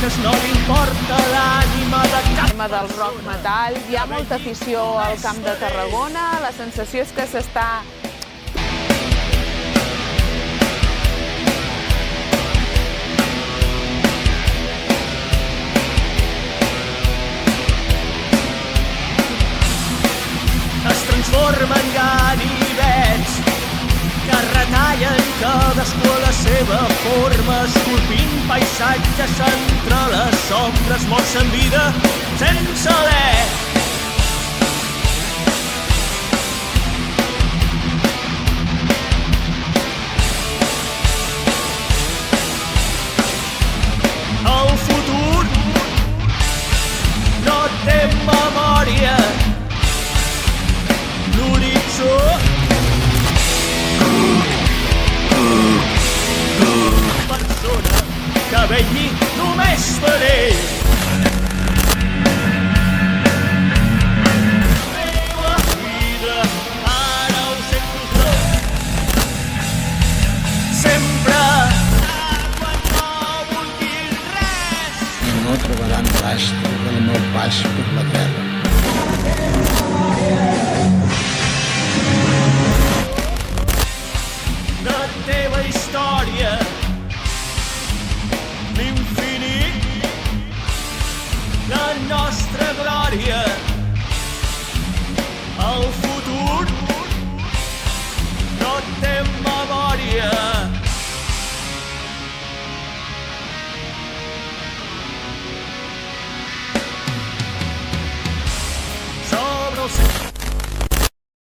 maques no li importa l'ànima de cap. El tema del rock metal, hi ha molta afició al Camp de Tarragona, la sensació és que s'està... Es transformen ganivets que retallen cadascú a la seva forma, esculpint paisatges entre les ombres, morts en vida sense alè. El futur no té memòria, l'horitzó persona que vetlli només per ell. Meva vida, ara ho sento tot. Sempre quan no vulguis res. No trobaran rastre del meu pas per la terra. La teva història, l'infinit, la nostra glòria.